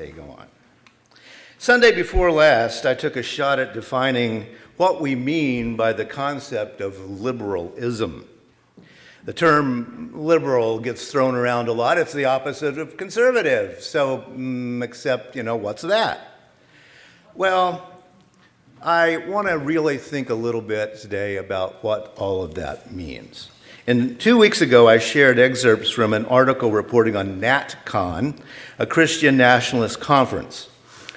They go on. Sunday before last, I took a shot at defining what we mean by the concept of liberalism. The term liberal gets thrown around a lot. It's the opposite of conservative. So, except, what's that? Well, I want to really think a little bit today about what all of that means. And 2 weeks ago, I shared excerpts from an article reporting on NatCon, a Christian nationalist conference.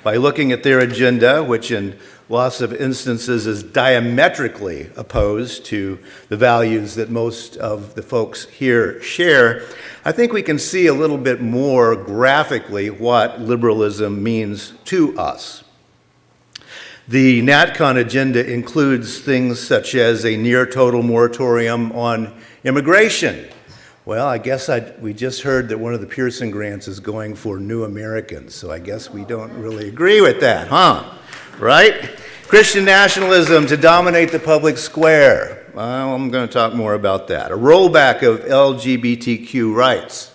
By looking at their agenda, which in lots of instances is diametrically opposed to the values that most of the folks here share, I think we can see a little bit more graphically what liberalism means to us. The NatCon agenda includes things such as a near-total moratorium on immigration. Well, I guess we just heard that one of the Pearson grants is going for New Americans, so I guess we don't really agree with that, huh? Right? Christian nationalism to dominate the public square. Well, I'm going to talk more about that. A rollback of LGBTQ rights.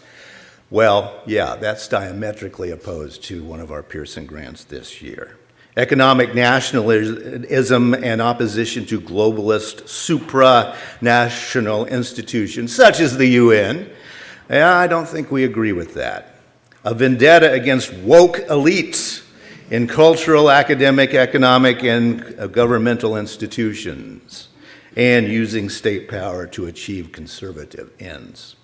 Well, yeah, that's diametrically opposed to one of our Pearson grants this year. Economic nationalism and opposition to globalist supranational institutions, such as the UN. Yeah, I don't think we agree with that. A vendetta against woke elites in cultural, academic, economic, and governmental institutions, and using state power to achieve conservative ends.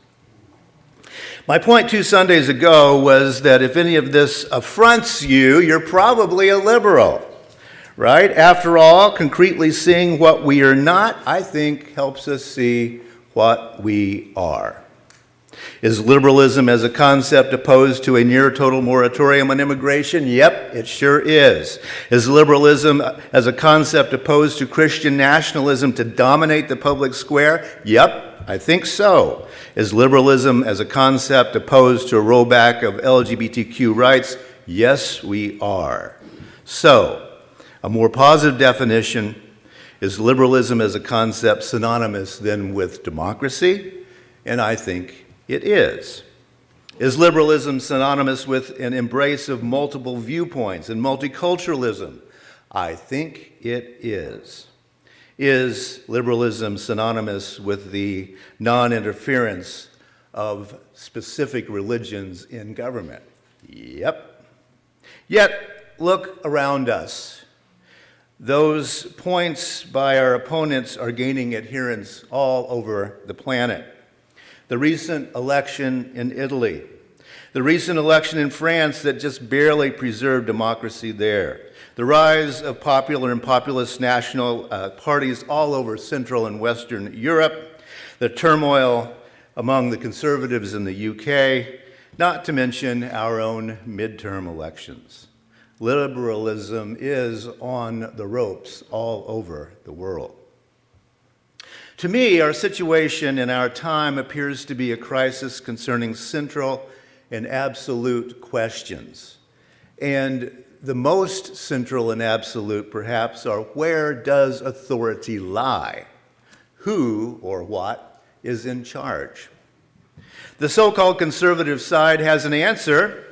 My point 2 Sundays ago was that if any of this affronts you, you're probably a liberal, right? After all, concretely seeing what we are not, I think, helps us see what we are. Is liberalism as a concept opposed to a near-total moratorium on immigration? Yep, it sure is. Is liberalism as a concept opposed to Christian nationalism to dominate the public square? Yep, I think so. Is liberalism as a concept opposed to a rollback of LGBTQ rights? Yes, we are. So, a more positive definition, is liberalism as a concept synonymous then with democracy? And I think it is. Is liberalism synonymous with an embrace of multiple viewpoints and multiculturalism? I think it is. Is liberalism synonymous with the non-interference of specific religions in government? Yep. Yet, look around us. Those points by our opponents are gaining adherents all over the planet. The recent election in Italy, the recent election in France that just barely preserved democracy there, the rise of popular and populist national parties all over Central and Western Europe, the turmoil among the conservatives in the UK, not to mention our own midterm elections. Liberalism is on the ropes all over the world. To me, our situation in our time appears to be a crisis concerning central and absolute questions. And the most central and absolute, perhaps, are where does authority lie? Who or what is in charge? The so-called conservative side has an answer,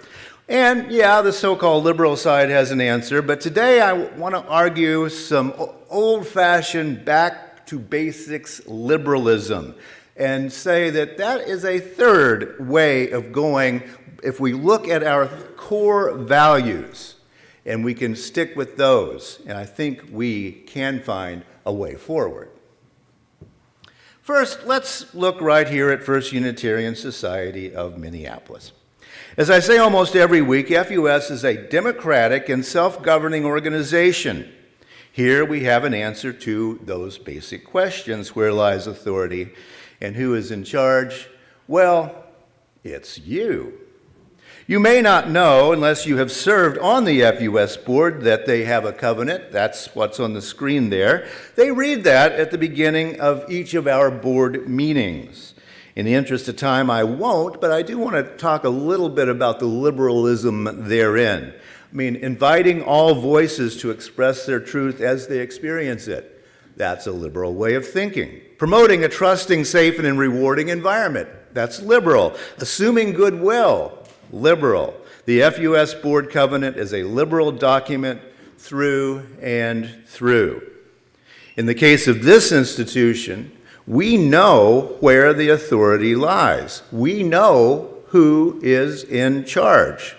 and yeah, the so-called liberal side has an answer, but today I want to argue some old-fashioned back-to-basics liberalism and say that that is a third way of going if we look at our core values. And we can stick with those, and I think we can find a way forward. First, let's look right here at First Unitarian Society of Minneapolis. As I say almost every week, FUS is a democratic and self-governing organization. Here we have an answer to those basic questions. Where lies authority and who is in charge? Well, it's you. You may not know, unless you have served on the FUS board, that they have a covenant. That's what's on the screen there. They read that at the beginning of each of our board meetings. In the interest of time, I won't, but I do want to talk a little bit about the liberalism therein. I mean, inviting all voices to express their truth as they experience it. That's a liberal way of thinking. Promoting a trusting, safe, and rewarding environment. That's liberal. Assuming goodwill. Liberal. The FUS Board Covenant is a liberal document through and through. In the case of this institution, we know where the authority lies. We know who is in charge.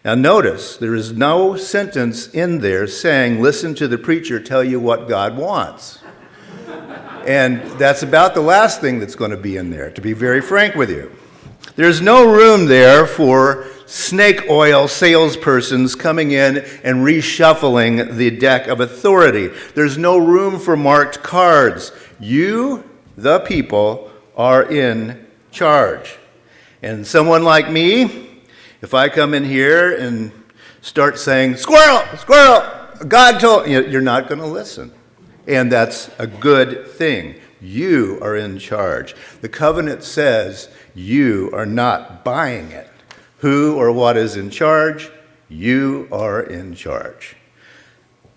Now notice, there is no sentence in there saying, listen to the preacher tell you what God wants. And that's about the last thing that's going to be in there, to be very frank with you. There's no room there for snake oil salespersons coming in and reshuffling the deck of authority. There's no room for marked cards. You, the people, are in charge. And someone like me, if I come in here and start saying, squirrel, squirrel, God told you, you're not going to listen. And that's a good thing. You are in charge. The covenant says you are not buying it. Who or what is in charge? You are in charge.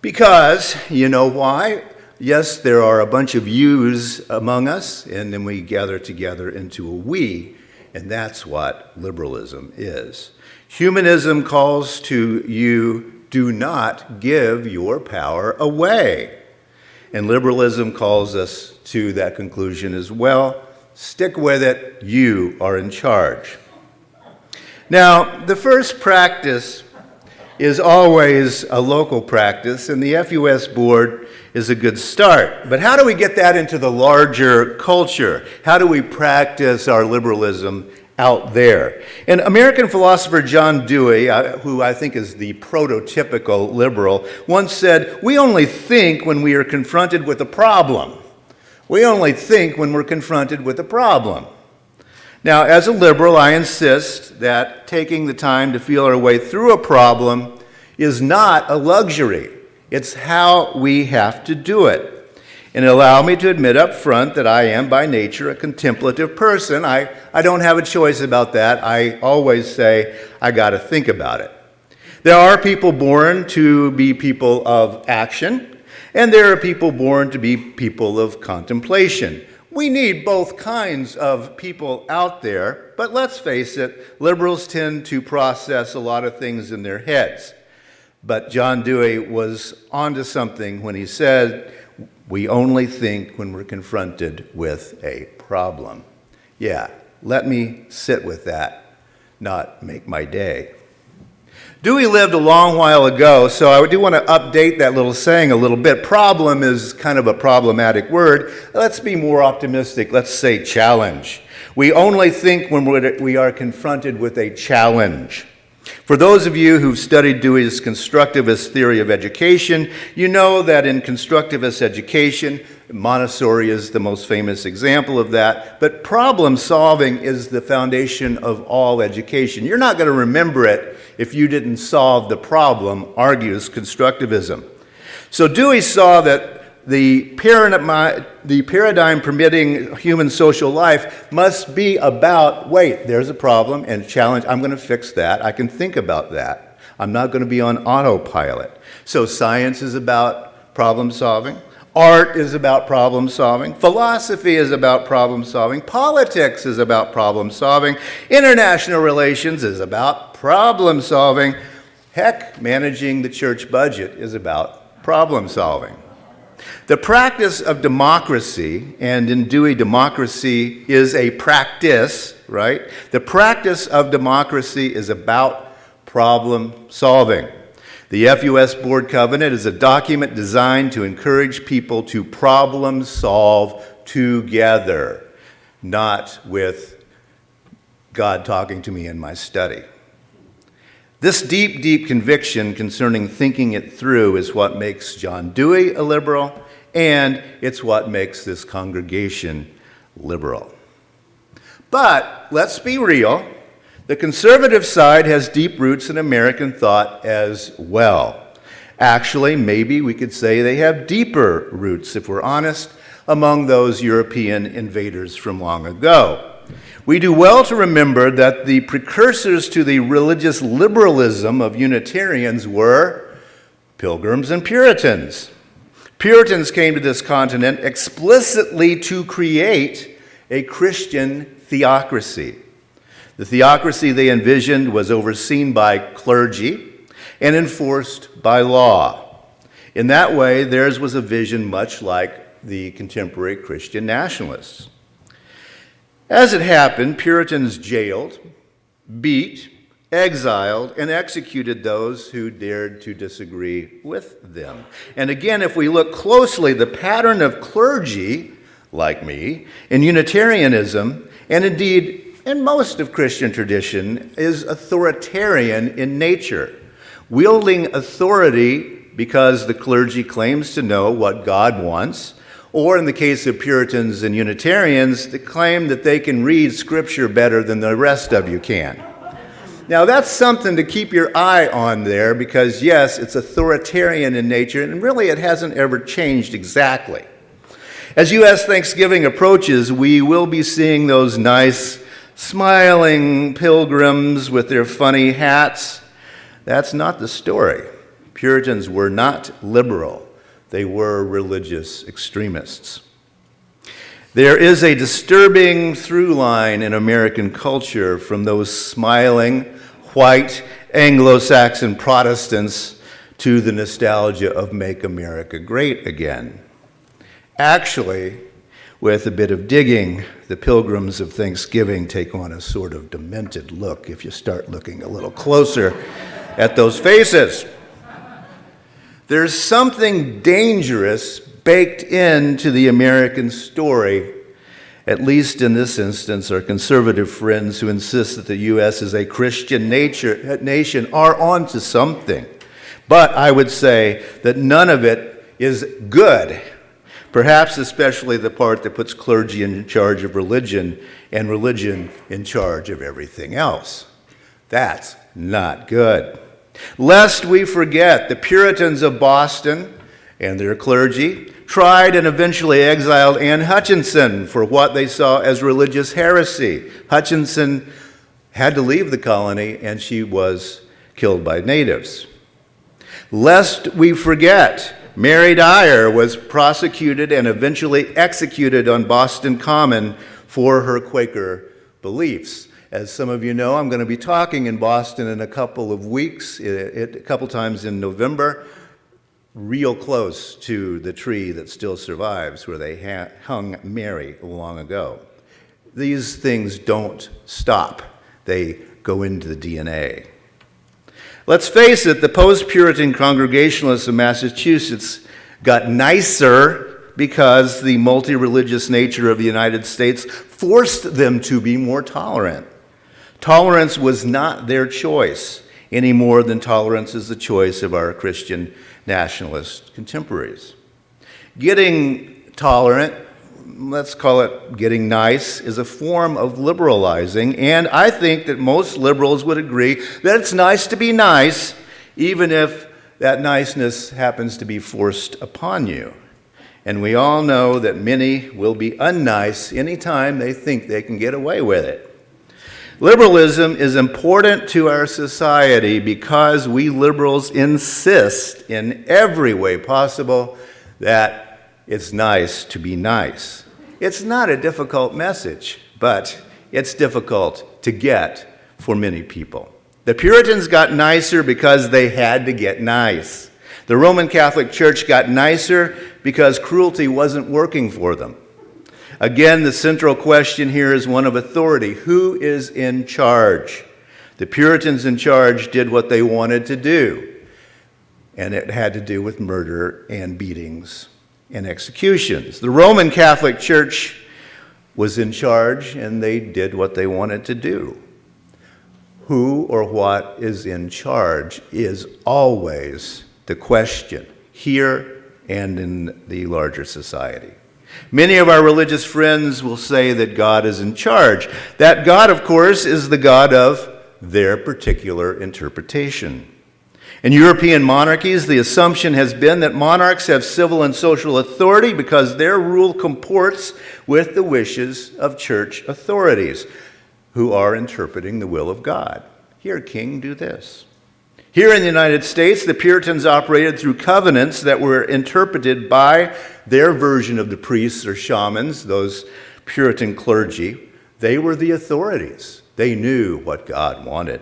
Because, you know why? Yes, there are a bunch of yous among us, and then we gather together into a we, and that's what liberalism is. Humanism calls to you, do not give your power away. And liberalism calls us to that conclusion as well. Stick with it, you are in charge. Now, the first practice is always a local practice, and the FUS board is a good start. But how do we get that into the larger culture? How do we practice our liberalism out there? And American philosopher John Dewey, who I think is the prototypical liberal, once said, we only think when we are confronted with a problem. We only think when we're confronted with a problem. Now, as a liberal, I insist that taking the time to feel our way through a problem is not a luxury. It's how we have to do it. And allow me to admit up front that I am by nature a contemplative person. I don't have a choice about that. I always say, I got to think about it. There are people born to be people of action, and there are people born to be people of contemplation. We need both kinds of people out there, but let's face it, liberals tend to process a lot of things in their heads. But John Dewey was onto something when he said, we only think when we're confronted with a problem. Yeah, let me sit with that, not make my day. Dewey lived a long while ago, so I do want to update that little saying a little bit. Problem is kind of a problematic word. Let's be more optimistic. Let's say challenge. We only think when we are confronted with a challenge. For those of you who've studied Dewey's constructivist theory of education, you know that in constructivist education, Montessori is the most famous example of that, but problem solving is the foundation of all education. You're not going to remember it if you didn't solve the problem, argues constructivism. So Dewey saw that the paradigm permitting human social life must be about, wait, there's a problem and challenge, I'm going to fix that, I can think about that. I'm not going to be on autopilot. So science is about problem solving. Art is about problem solving. Philosophy is about problem solving. Politics is about problem solving. International relations is about problem solving. Heck, managing the church budget is about problem solving. The practice of democracy, and in Dewey, democracy is a practice, right? The practice of democracy is about problem solving. The FUS Board Covenant is a document designed to encourage people to problem solve together, not with God talking to me in my study. This deep, deep conviction concerning thinking it through is what makes John Dewey a liberal, and it's what makes this congregation liberal. But let's be real. The conservative side has deep roots in American thought as well. Actually, maybe we could say they have deeper roots, if we're honest, among those European invaders from long ago. We do well to remember that the precursors to the religious liberalism of Unitarians were Pilgrims and Puritans. Puritans came to this continent explicitly to create a Christian theocracy. The theocracy they envisioned was overseen by clergy and enforced by law. In that way, theirs was a vision much like the contemporary Christian nationalists. As it happened, Puritans jailed, beat, exiled, and executed those who dared to disagree with them. And again, if we look closely, the pattern of clergy, like me, in Unitarianism, and indeed in most of Christian tradition, is authoritarian in nature, wielding authority because the clergy claims to know what God wants, or in the case of Puritans and Unitarians, they claim that they can read Scripture better than the rest of you can. Now, that's something to keep your eye on there because, yes, it's authoritarian in nature, and really it hasn't ever changed exactly. As U.S. Thanksgiving approaches, we will be seeing those nice, smiling pilgrims with their funny hats. That's not the story. Puritans were not liberal. They were religious extremists. There is a disturbing through line in American culture from those smiling, white, Anglo-Saxon Protestants to the nostalgia of Make America Great Again. Actually, with a bit of digging, the pilgrims of Thanksgiving take on a sort of demented look if you start looking a little closer at those faces. There's something dangerous baked into the American story, at least in this instance. Our conservative friends who insist that the U.S. is a Christian nation are onto something. But I would say that none of it is good, perhaps especially the part that puts clergy in charge of religion and religion in charge of everything else. That's not good. Lest we forget, the Puritans of Boston and their clergy tried and eventually exiled Anne Hutchinson for what they saw as religious heresy. Hutchinson had to leave the colony, and she was killed by natives. Lest we forget, Mary Dyer was prosecuted and eventually executed on Boston Common for her Quaker beliefs. As some of you know, I'm going to be talking in Boston in a couple of weeks, a couple times in November, real close to the tree that still survives where they hung Mary long ago. These things don't stop. They go into the DNA. Let's face it, the post-Puritan Congregationalists of Massachusetts got nicer because the multi-religious nature of the United States forced them to be more tolerant. Tolerance was not their choice any more than tolerance is the choice of our Christian nationalist contemporaries. Getting tolerant, let's call it getting nice, is a form of liberalizing, and I think that most liberals would agree that it's nice to be nice, even if that niceness happens to be forced upon you. And we all know that many will be unnice anytime they think they can get away with it. Liberalism is important to our society because we liberals insist in every way possible that it's nice to be nice. It's not a difficult message, but it's difficult to get for many people. The Puritans got nicer because they had to get nice. The Roman Catholic Church got nicer because cruelty wasn't working for them. Again, the central question here is one of authority. Who is in charge? The Puritans in charge did what they wanted to do, and it had to do with murder and beatings and executions. The Roman Catholic Church was in charge, and they did what they wanted to do. Who or what is in charge is always the question, here and in the larger society. Many of our religious friends will say that God is in charge. That God, of course, is the God of their particular interpretation. In European monarchies, the assumption has been that monarchs have civil and social authority because their rule comports with the wishes of church authorities who are interpreting the will of God. Here, king, do this. Here in the United States, the Puritans operated through covenants that were interpreted by their version of the priests or shamans, those Puritan clergy. They were the authorities. They knew what God wanted.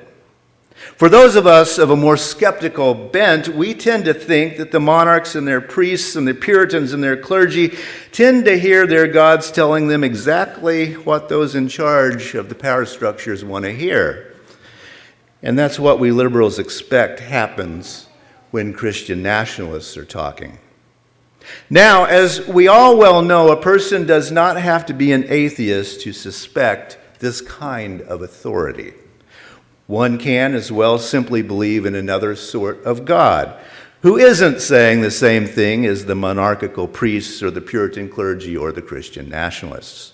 For those of us of a more skeptical bent, we tend to think that the monarchs and their priests and the Puritans and their clergy tend to hear their gods telling them exactly what those in charge of the power structures want to hear. And that's what we liberals expect happens when Christian nationalists are talking. Now, as we all well know, a person does not have to be an atheist to suspect this kind of authority. One can as well simply believe in another sort of God, who isn't saying the same thing as the monarchical priests or the Puritan clergy or the Christian nationalists.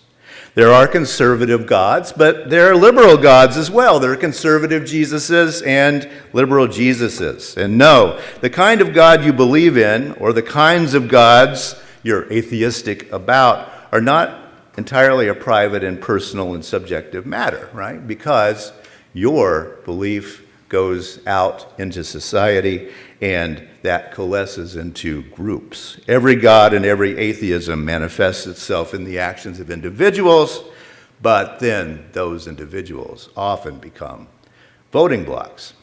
There are conservative gods, but there are liberal gods as well. There are conservative Jesuses and liberal Jesuses. And no, the kind of God you believe in, or the kinds of gods you're atheistic about, are not entirely a private and personal and subjective matter, right? Because your belief goes out into society, and that coalesces into groups. Every God and every atheism manifests itself in the actions of individuals, but then those individuals often become voting blocks.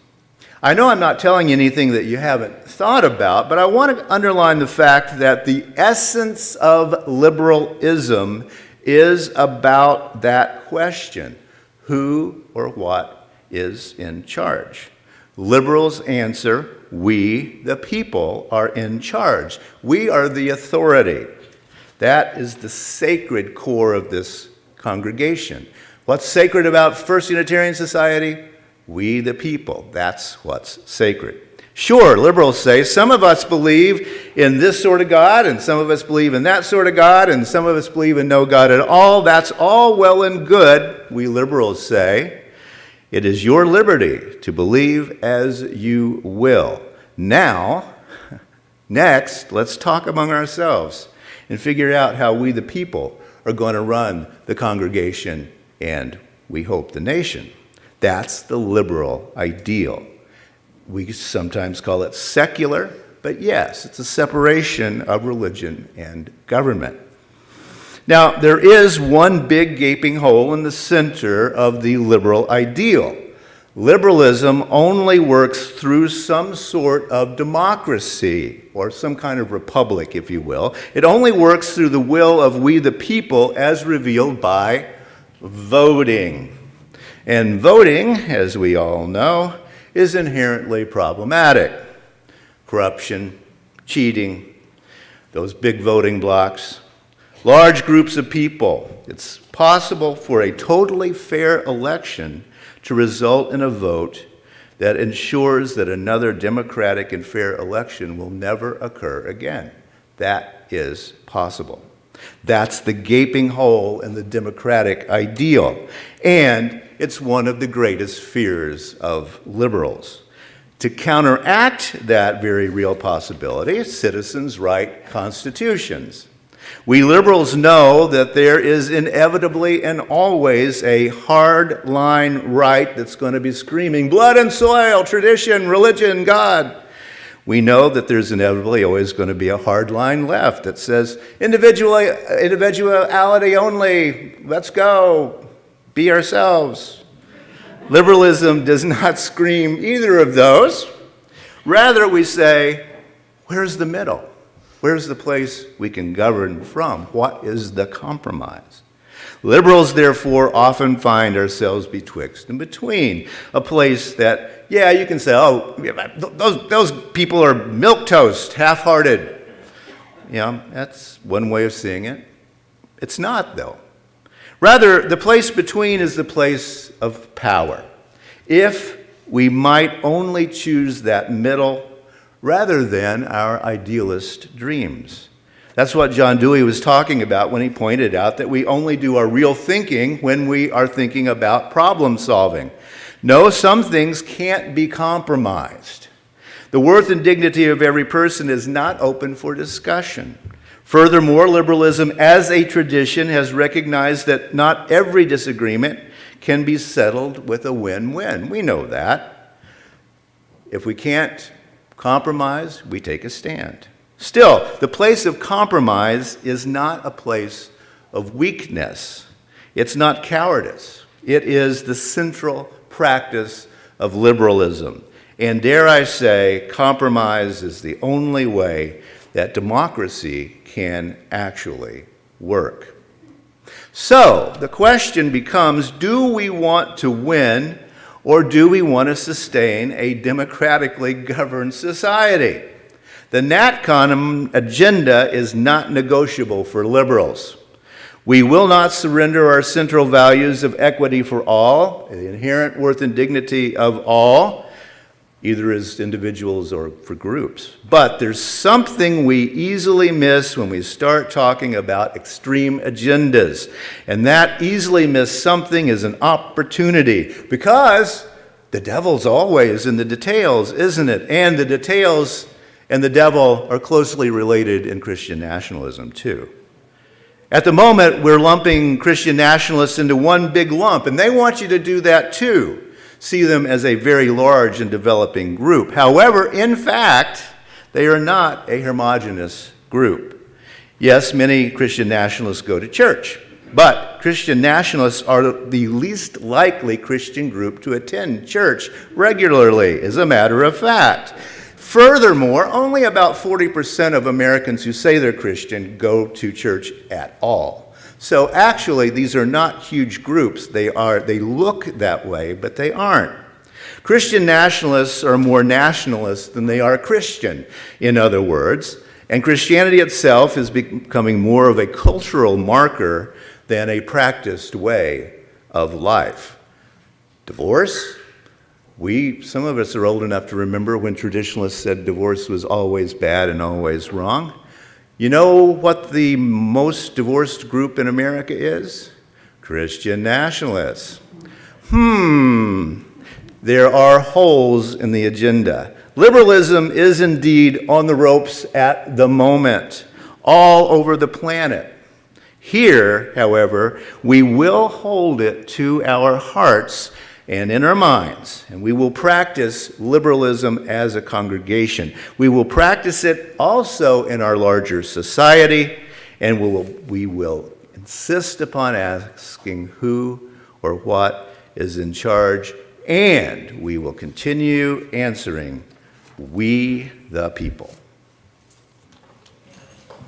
I know I'm not telling you anything that you haven't thought about, but I want to underline the fact that the essence of liberalism is about that question: who or what is in charge? Liberals answer, we, the people, are in charge. We are the authority. That is the sacred core of this congregation. What's sacred about First Unitarian Society? We, the people. That's what's sacred. Sure, liberals say some of us believe in this sort of God, and some of us believe in that sort of God, and some of us believe in no God at all. That's all well and good, we liberals say. It is your liberty to believe as you will. Now, next, let's talk among ourselves and figure out how we, the people, are going to run the congregation and, we hope, the nation. That's the liberal ideal. We sometimes call it secular, but yes, it's a separation of religion and government. Now, there is one big gaping hole in the center of the liberal ideal. Liberalism only works through some sort of democracy, or some kind of republic, if you will. It only works through the will of we the people as revealed by voting. And voting, as we all know, is inherently problematic. Corruption, cheating, those big voting blocks, large groups of people. It's possible for a totally fair election to result in a vote that ensures that another democratic and fair election will never occur again. That is possible. That's the gaping hole in the democratic ideal. And it's one of the greatest fears of liberals. To counteract that very real possibility, citizens write constitutions. We liberals know that there is inevitably and always a hard line right that's going to be screaming, blood and soil, tradition, religion, God. We know that there's inevitably always going to be a hard line left that says, individuality only, let's go, be ourselves. Liberalism does not scream either of those. Rather, we say, where's the middle? Where's the place we can govern from? What is the compromise? Liberals, therefore, often find ourselves betwixt and between, a place that, yeah, you can say, oh, those people are milquetoast, half-hearted. Yeah, that's one way of seeing it. It's not, though. Rather, the place between is the place of power. If we might only choose that middle rather than our idealist dreams. That's what John Dewey was talking about when he pointed out that we only do our real thinking when we are thinking about problem solving. No, some things can't be compromised. The worth and dignity of every person is not open for discussion. Furthermore, liberalism as a tradition has recognized that not every disagreement can be settled with a win-win. We know that. If we can't compromise, we take a stand. Still, the place of compromise is not a place of weakness. It's not cowardice. It is the central practice of liberalism. And dare I say, compromise is the only way that democracy can actually work. So the question becomes, do we want to win, or do we want to sustain a democratically governed society? The NatCon agenda is not negotiable for liberals. We will not surrender our central values of equity for all, the inherent worth and dignity of all, either as individuals or for groups. But there's something we easily miss when we start talking about extreme agendas. And that easily missed something is an opportunity, because the devil's always in the details, isn't it? And the details and the devil are closely related in Christian nationalism too. At the moment, we're lumping Christian nationalists into one big lump, and they want you to do that too. See them as a very large and developing group. However, in fact, they are not a homogeneous group. Yes, many Christian nationalists go to church, but Christian nationalists are the least likely Christian group to attend church regularly, as a matter of fact. Furthermore, only about 40% of Americans who say they're Christian go to church at all. So actually, these are not huge groups. They look that way, but they aren't. Christian nationalists are more nationalist than they are Christian, in other words, and Christianity itself is becoming more of a cultural marker than a practiced way of life. Divorce? Some of us are old enough to remember when traditionalists said divorce was always bad and always wrong. You know what the most divorced group in America is? Christian nationalists. There are holes in the agenda. Liberalism is indeed on the ropes at the moment, all over the planet. Here, however, we will hold it to our hearts and in our minds, and we will practice liberalism as a congregation. We will practice it also in our larger society, and we will insist upon asking who or what is in charge, and we will continue answering, we the people.